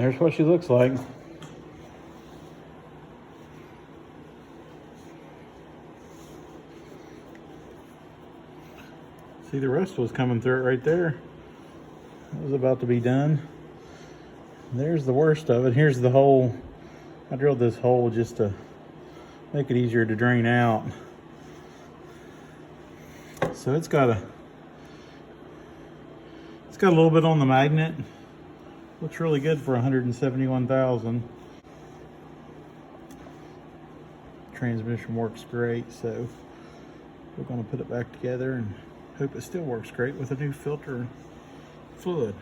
There's what she looks like. See, the rust was coming through it right there. It was about to be done. There's the worst of it. Here's the hole. I drilled this hole just to make it easier to drain out. So it's got a little bit on the magnet. Looks really good for 171,000. Transmission works great, so we're going to put it back together and hope it still works great with a new filter and fluid.